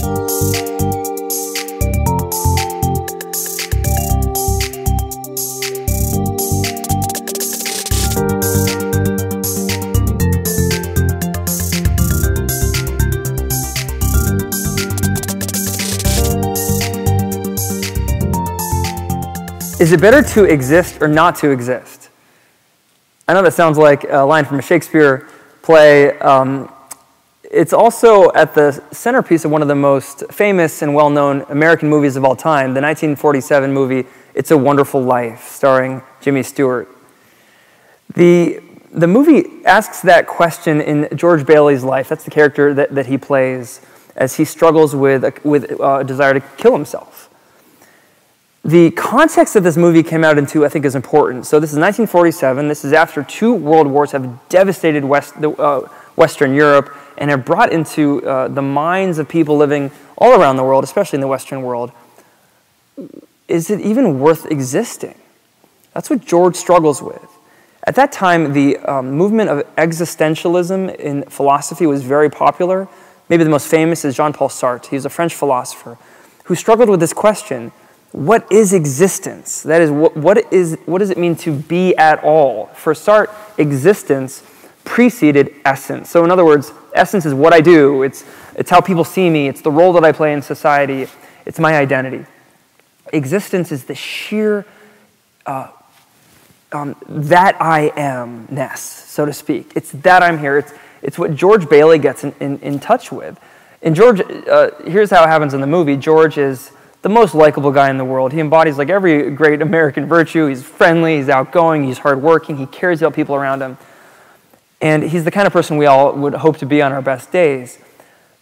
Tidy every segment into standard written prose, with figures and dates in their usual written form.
Is it better to exist or not to exist? I know that sounds like a line from a Shakespeare play. It's also at the centerpiece of one of the most famous and well-known American movies of all time, the 1947 movie, It's a Wonderful Life, starring Jimmy Stewart. The movie asks that question in George Bailey's life. That's the character that he plays as he struggles with a desire to kill himself. The context that this movie came out into, I think, is important. So this is 1947. This is after 2 world wars have devastated Western Europe and have brought into the minds of people living all around the world, especially in the Western world, is it even worth existing? That's what George struggles with. At that time, the movement of existentialism in philosophy was very popular. Maybe the most famous is Jean-Paul Sartre. He was a French philosopher who struggled with this question. What is existence? That is, what does it mean to be at all? For Sartre, existence preceded essence. So in other words, essence is what I do. It's how people see me. It's the role that I play in society. It's my identity. Existence is the sheer that I am-ness, so to speak. It's that I'm here. It's what George Bailey gets in touch with. And George, here's how it happens in the movie. George is the most likable guy in the world. He embodies like every great American virtue. He's friendly, he's outgoing, he's hardworking, he cares about people around him. And he's the kind of person we all would hope to be on our best days.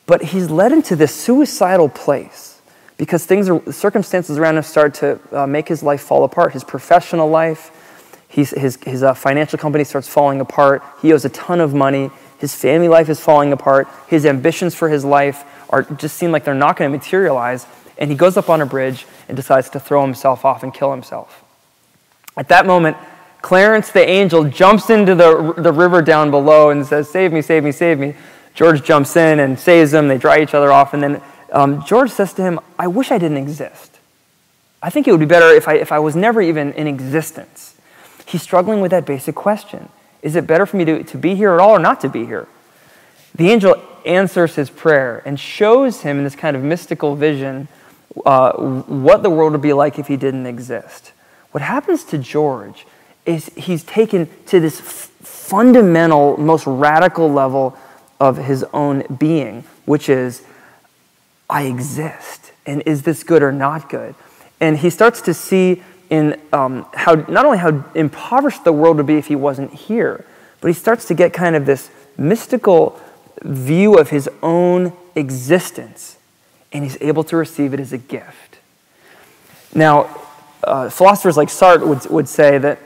But he's led into this suicidal place because circumstances around him start to make his life fall apart. His professional life, his financial company starts falling apart. He owes a ton of money. His family life is falling apart. His ambitions for his life just seem like they're not going to materialize. And he goes up on a bridge and decides to throw himself off and kill himself. At that moment, Clarence the angel jumps into the river down below and says, "Save me, save me, save me." George jumps in and saves him. They dry each other off. And then George says to him, "I wish I didn't exist. I think it would be better if I was never even in existence." He's struggling with that basic question. Is it better for me to be here at all or not to be here? The angel answers his prayer and shows him in this kind of mystical vision what the world would be like if he didn't exist. What happens to George is he's taken to this fundamental, most radical level of his own being, which is, I exist, and is this good or not good? And he starts to see in how not only how impoverished the world would be if he wasn't here, but he starts to get kind of this mystical view of his own existence, and he's able to receive it as a gift. Now, philosophers like Sartre would say that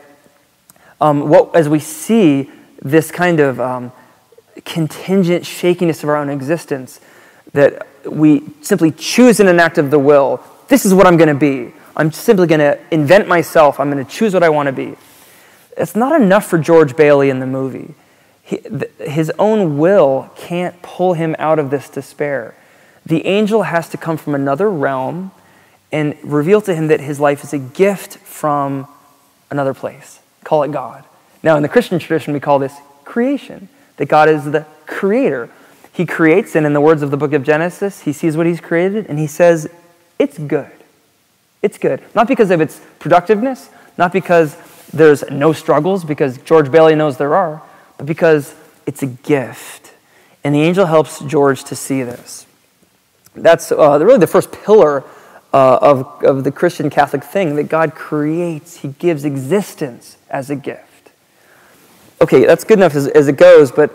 as we see this kind of contingent shakiness of our own existence, that we simply choose in an act of the will, this is what I'm going to be. I'm simply going to invent myself. I'm going to choose what I want to be. It's not enough for George Bailey in the movie. His own will can't pull him out of this despair. The angel has to come from another realm and reveal to him that his life is a gift from another place. Call it God. Now, in the Christian tradition, we call this creation, that God is the creator. He creates, and in the words of the book of Genesis, he sees what he's created, and he says, it's good. It's good. Not because of its productiveness, not because there's no struggles, because George Bailey knows there are, but because it's a gift. And the angel helps George to see this. That's really the first pillar of the Christian Catholic thing, that God creates. He gives existence as a gift. Okay, that's good enough as it goes, but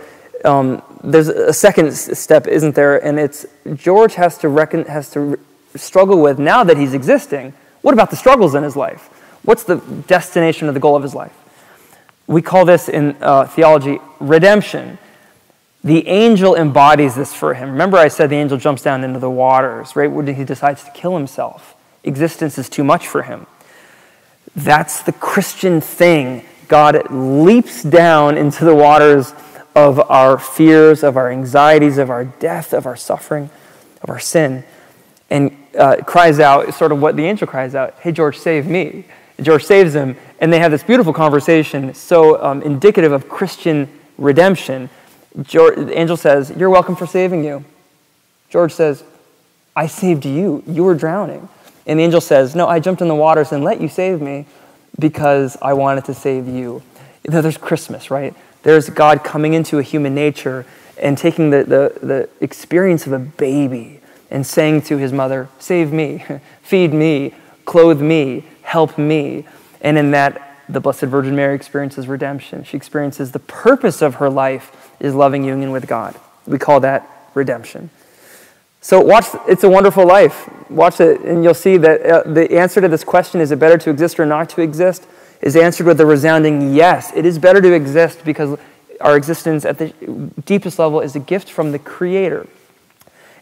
there's a second step, isn't there? And it's George has to struggle with, now that he's existing, what about the struggles in his life? What's the destination or the goal of his life? We call this in theology redemption. The angel embodies this for him. Remember I said the angel jumps down into the waters, right? When he decides to kill himself. Existence is too much for him. That's the Christian thing. God leaps down into the waters of our fears, of our anxieties, of our death, of our suffering, of our sin, and cries out sort of what the angel cries out, "Hey, George, save me." And George saves him, and they have this beautiful conversation, so indicative of Christian redemption. The angel says, "You're welcome for saving you." George says, "I saved you. You were drowning." And the angel says, "No, I jumped in the waters and let you save me because I wanted to save you." There's Christmas, right? There's God coming into a human nature and taking the experience of a baby and saying to his mother, "Save me, feed me, clothe me, help me." And in that, the Blessed Virgin Mary experiences redemption. She experiences the purpose of her life is loving union with God. We call that redemption. So watch It's a Wonderful Life. Watch it, and you'll see that the answer to this question, is it better to exist or not to exist, is answered with a resounding yes. It is better to exist because our existence at the deepest level is a gift from the Creator.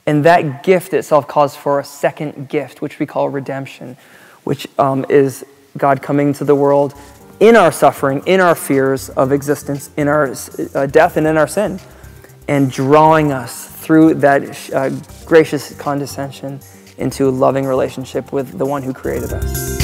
And that gift itself calls for a second gift, which we call redemption, which is God coming to the world in our suffering, in our fears of existence, in our death and in our sin, and drawing us through that gracious condescension into a loving relationship with the one who created us.